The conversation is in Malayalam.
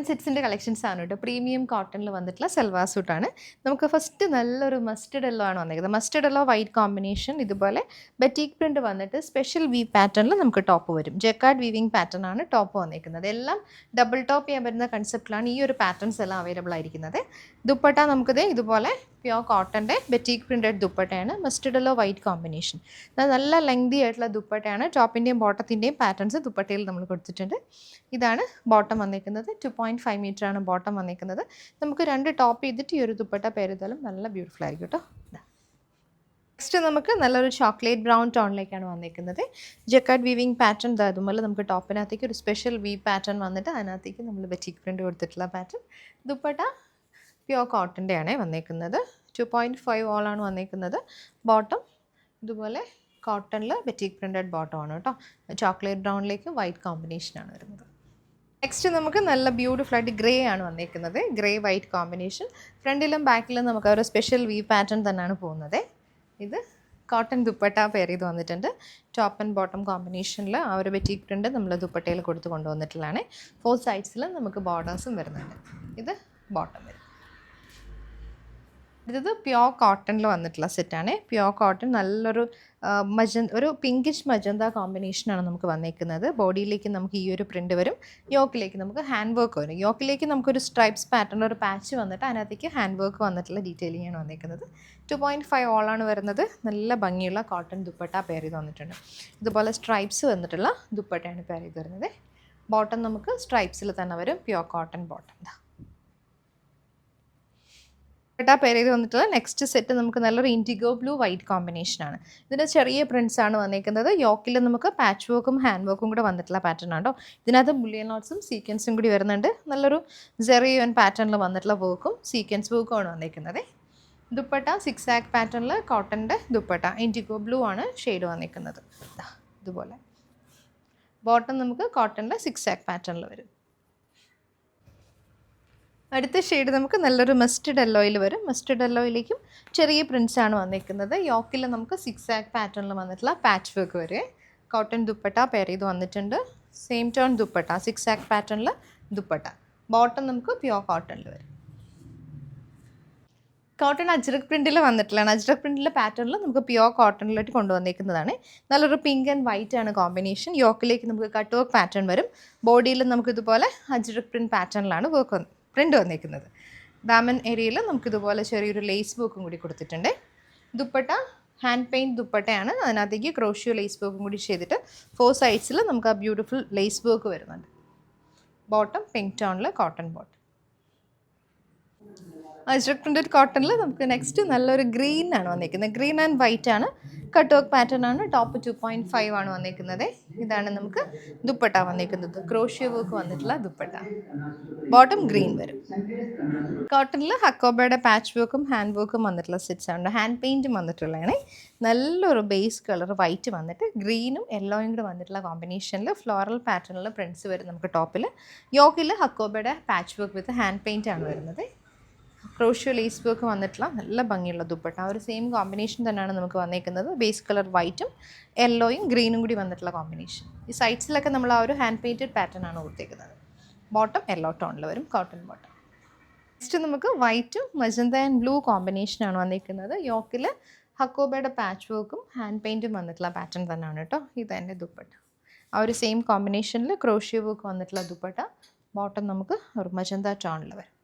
സെറ്റ്സിൻ്റെ കളക്ഷൻസ് ആണ് കേട്ടോ. പ്രീമിയം കോട്ടണിൽ വന്നിട്ടുള്ള സൽവാർ സൂട്ടാണ്. നമുക്ക് ഫസ്റ്റ് നല്ലൊരു മസ്റ്റർഡ് യെല്ലോ ആണ് വന്നിരിക്കുന്നത്. മസ്റ്റർഡ് യെല്ലോ വൈറ്റ് കോമ്പിനേഷൻ, ഇതുപോലെ ബറ്റീക് പ്രിൻറ്റ് വന്നിട്ട് സ്പെഷ്യൽ വീവ് പാറ്റേണിൽ നമുക്ക് ടോപ്പ് വരും. ജക്കാർഡ് വീവിങ് പാറ്റേൺ ആണ് ടോപ്പ് വന്നിരിക്കുന്നത്. എല്ലാം ഡബിൾ ടോപ്പ് ചെയ്യാൻ പറ്റുന്ന കൺസെപ്റ്റിലാണ് ഈ ഒരു പാറ്റേൺസ് എല്ലാം അവൈലബിൾ ആയിരിക്കുന്നത്. ദുപ്പട്ട നമുക്കിത് ഇതുപോലെ പ്യോർ കോട്ടൻ്റെ ബറ്റീക് പ്രിൻറ്റഡ് ദുപ്പട്ടയാണ്. Mustard yellow white combination. നല്ല ലെങ്തി ആയിട്ടുള്ള ദുപ്പട്ടയാണ്. ടോപ്പിൻ്റെയും ബോട്ടത്തിൻ്റെയും പാറ്റേൺസ് ദുപ്പട്ടയിൽ നമ്മൾ കൊടുത്തിട്ടുണ്ട്. ഇതാണ് ബോട്ടം വന്നിരിക്കുന്നത്. 2.5 മീറ്റർ ആണ് ബോട്ടം വന്നിരിക്കുന്നത്. നമുക്ക് 2 ടോപ്പ് ചെയ്തിട്ട് ഈ ഒരു ദുപ്പട്ട പേരിതാലും നല്ല ബ്യൂട്ടിഫുൾ ആയിരിക്കും കേട്ടോ. നെക്സ്റ്റ് നമുക്ക് നല്ലൊരു ചോക്ലേറ്റ് ബ്രൗൺ ടോണിലേക്കാണ് വന്നിരിക്കുന്നത്. ജക്കാർഡ് വീവിങ് പാറ്റേൺ അതുപോലെ നമുക്ക് ടോപ്പിനകത്തേക്ക് ഒരു സ്പെഷ്യൽ വീവ് പാറ്റേൺ വന്നിട്ട് അതിനകത്തേക്ക് നമ്മൾ ബറ്റീക് പ്രിൻറ്റ് കൊടുത്തിട്ടുള്ള പാറ്റേൺ. ദുപ്പട്ട പ്യോർ കോട്ടൻ്റെ ആണ് വന്നിരിക്കുന്നത്. 2.5 ഓളാണ് വന്നിരിക്കുന്നത്. ബോട്ടം ഇതുപോലെ കോട്ടണിൽ ബറ്റീക് പ്രിൻറ്റഡ് ബോട്ടമാണ് കേട്ടോ. ചോക്ലേറ്റ് ബ്രൗണിലേക്ക് വൈറ്റ് കോമ്പിനേഷനാണ് വരുന്നത്. നെക്സ്റ്റ് നമുക്ക് നല്ല ബ്യൂട്ടിഫുൾ ആയിട്ട് ഗ്രേ ആണ് വന്നിരിക്കുന്നത്. Grey white combination. ഫ്രണ്ടിലും ബാക്കിലും നമുക്ക് ഒരു സ്പെഷ്യൽ വീവ് പാറ്റേൺ തന്നെയാണ് പോകുന്നത്. ഇത് കോട്ടൺ ദുപ്പട്ട പെയർ ചെയ്ത് വന്നിട്ടുണ്ട്. ടോപ്പ് ആൻഡ് ബോട്ടം കോമ്പിനേഷനിൽ ആ ഒരു ബറ്റീക് പ്രിൻറ്റ് നമ്മൾ ദുപ്പട്ടയിൽ കൊടുത്ത് കൊണ്ടുവന്നിട്ടുള്ളതാണ്. 4 സൈഡ്സിൽ നമുക്ക് ബോർഡേഴ്സും വരുന്നുണ്ട്. ഇത് ബോട്ടം വരും. ഇത് പ്യോർ കോട്ടണിൽ വന്നിട്ടുള്ള സെറ്റാണ്. പ്യോർ കോട്ടൺ നല്ലൊരു ഒരു പിങ്കിഷ് മജന്ത കോമ്പിനേഷനാണ് നമുക്ക് വന്നിരിക്കുന്നത്. ബോഡിയിലേക്ക് നമുക്ക് ഈ ഒരു പ്രിൻറ്റ് വരും. യോക്കിലേക്ക് നമുക്ക് ഹാൻഡ് വർക്ക് വരും. യോക്കിലേക്ക് നമുക്കൊരു സ്ട്രൈപ്സ് പാറ്റേൺ ഒരു പാച്ച് വന്നിട്ട് അതിനകത്തേക്ക് ഹാൻഡ് വർക്ക് വന്നിട്ടുള്ള ഡീറ്റെയിലിംഗ് ആണ് വന്നിരിക്കുന്നത്. 2.5 ഓളാണ് വരുന്നത്. നല്ല ഭംഗിയുള്ള കോട്ടൺ ദുപ്പട്ട പെയർ ചെയ്ത് വന്നിട്ടുണ്ട്. ഇതുപോലെ സ്ട്രൈപ്സ് വന്നിട്ടുള്ള ദുപ്പട്ടയാണ് പെയർ ചെയ്ത് വരുന്നത്. ബോട്ടം നമുക്ക് സ്ട്രൈപ്സിൽ തന്നെ വരും. Pure cotton bottom. പെയർ ചെയ്ത് വന്നിട്ടുള്ള നെക്സ്റ്റ് സെറ്റ് നമുക്ക് നല്ലൊരു ഇൻഡിഗോ ബ്ലൂ വൈറ്റ് കോമ്പിനേഷനാണ്. ഇതിൻ്റെ ചെറിയ പ്രിൻറ്റ്സ് ആണ് വന്നിരിക്കുന്നത്. യോക്കിൽ നമുക്ക് പാച്ച് വർക്കും ഹാൻഡ് വർക്കും കൂടെ വന്നിട്ടുള്ള പാറ്റേൺ ആണോ. ഇതിനകത്ത് ബുള്ളിയൻ നോട്ട്സും സീക്വൻസും കൂടി വരുന്നുണ്ട്. നല്ലൊരു ജെറിയൻ പാറ്റേണിൽ വന്നിട്ടുള്ള വർക്കും സീക്വൻസ് വർക്കും ആണ് വന്നിരിക്കുന്നത്. ദുപ്പട്ട 6 ആക്ക് പാറ്റേണിൽ കോട്ടൻ്റെ ദുപ്പട്ട ഇൻഡിഗോ ബ്ലൂ ആണ് ഷെയ്ഡ് വന്നിരിക്കുന്നത്. ഇതുപോലെ ബോട്ടം നമുക്ക് കോട്ടൻ്റെ 6 ആക്ക് പാറ്റേണിൽ വരും. അടുത്ത ഷെയ്ഡ് നമുക്ക് നല്ലൊരു മസ്റ്റർഡ് യെല്ലോയിൽ വരും. മസ്റ്റർഡ് യെല്ലോയിലേക്കും ചെറിയ പ്രിൻറ്റ്സ് ആണ് വന്നിരിക്കുന്നത്. യോക്കിൽ നമുക്ക് 6 ആക്ക് പാറ്റേണിൽ വന്നിട്ടുള്ള പാച്ച് വർക്ക് വരെ കോട്ടൺ ദുപ്പട്ട പെയർ ചെയ്ത് വന്നിട്ടുണ്ട്. സെയിം ടോൺ ദുപ്പട്ട 6 ആക്ക് പാറ്റേണിൽ ദുപ്പട്ട. ബോട്ടം നമുക്ക് പ്യോർ കോട്ടണിൽ വരും. കോട്ടൺ അജ്രക് പ്രിൻറ്റിൽ വന്നിട്ടുള്ളതാണ്. അജ്രക് പ്രിൻറ്റിലെ പാറ്റേണിൽ നമുക്ക് പ്യോർ കോട്ടണിലോട്ട് കൊണ്ടുവന്നിരിക്കുന്നതാണ്. നല്ലൊരു പിങ്ക് ആൻഡ് വൈറ്റ് ആണ് കോമ്പിനേഷൻ. യോക്കിലേക്ക് നമുക്ക് കട്ട് വർക്ക് പാറ്റേൺ വരും. ബോഡിയിൽ നമുക്ക് ഇതുപോലെ അജ്രക് പ്രിൻറ്റ് പാറ്റേണിലാണ് പ്രിൻ്റ് വന്നിരിക്കുന്നത്. ദാമൻ ഏരിയയിൽ നമുക്കിതുപോലെ ചെറിയൊരു ലേസ് വർക്കും കൂടി കൊടുത്തിട്ടുണ്ട്. ദുപ്പട്ട ഹാൻഡ് പെയിൻറ്റ് ദുപ്പട്ടയാണ്. അതിനകത്തേക്ക് ക്രോഷ്യോ ലേസ് വർക്കും കൂടി ചെയ്തിട്ട് 4 സൈഡ്സിൽ നമുക്ക് ആ ബ്യൂട്ടിഫുൾ ലേസ് വർക്ക് വരുന്നുണ്ട്. ബോട്ടം പിങ്ക് ടോണിൽ കോട്ടൺ ബോട്ടം. അജ്രക് പ്രിൻറ്റഡ് കോട്ടണിൽ നമുക്ക് നെക്സ്റ്റ് നല്ലൊരു ഗ്രീൻ ആണ് വന്നിരിക്കുന്നത്. ഗ്രീൻ ആൻഡ് വൈറ്റ് ആണ്. കട്ട് വർക്ക് പാറ്റേൺ ആണ്. ടോപ്പ് 2.5 ആണ് വന്നിരിക്കുന്നത്. ഇതാണ് നമുക്ക് ദുപ്പട്ട വന്നിരിക്കുന്നത്. ക്രോഷ്യോ വർക്ക് വന്നിട്ടുള്ള ദുപ്പട്ട. ബോട്ടം ഗ്രീൻ വരും. കോട്ടണിൽ ഹക്കോബയുടെ പാച്ച് വർക്കും ഹാൻഡ് വർക്കും വന്നിട്ടുള്ള സെറ്റ്സ് ആണ്. ഹാൻഡ് പെയിൻറ്റും വന്നിട്ടുള്ളതാണ്. നല്ലൊരു ബേസ് കളർ വൈറ്റ് വന്നിട്ട് ഗ്രീനും യെല്ലോയും കൂടെ വന്നിട്ടുള്ള കോമ്പിനേഷനിൽ ഫ്ലോറൽ പാറ്റേണിൽ പ്രിൻറ്റ്സ് വരും നമുക്ക് ടോപ്പിൽ. യോക്കിൽ ഹക്കോബയുടെ patch work with hand paint ആണ് വരുന്നത്. ക്രോഷ്യോ ലേസ് വർക്ക് വന്നിട്ടുള്ള നല്ല ഭംഗിയുള്ള ദുപ്പട്ട. ആ ഒരു സെയിം കോമ്പിനേഷൻ തന്നെയാണ് നമുക്ക് വന്നിരിക്കുന്നത്. ബേസ് കളർ വൈറ്റും യെല്ലോയും ഗ്രീനും കൂടി വന്നിട്ടുള്ള കോമ്പിനേഷൻ. ഈ സൈഡ്സിലൊക്കെ നമ്മൾ ആ ഒരു ഹാൻഡ് പെയിൻറ്റഡ് പാറ്റേൺ ആണ് കൊടുത്തേക്കുന്നത്. ബോട്ടം യെല്ലോ ടോണിൽ വരും. Cotton bottom. നെക്സ്റ്റ് നമുക്ക് വൈറ്റും മജന്ത ആൻഡ് ബ്ലൂ കോമ്പിനേഷനാണ് വന്നിരിക്കുന്നത്. യോക്കിൽ ഹക്കോബയുടെ പാച്ച് വർക്കും ഹാൻഡ് പെയിൻറ്റും വന്നിട്ടുള്ള പാറ്റേൺ തന്നെയാണ് കേട്ടോ. ഇതെൻ്റെ ദുപ്പട്ട. ആ ഒരു സെയിം കോമ്പിനേഷനിൽ ക്രോഷ്യോ വർക്ക് വന്നിട്ടുള്ള ദുപ്പട്ട. ബോട്ടം നമുക്ക് ഒരു മജന്ത ടോണിൽ വരും.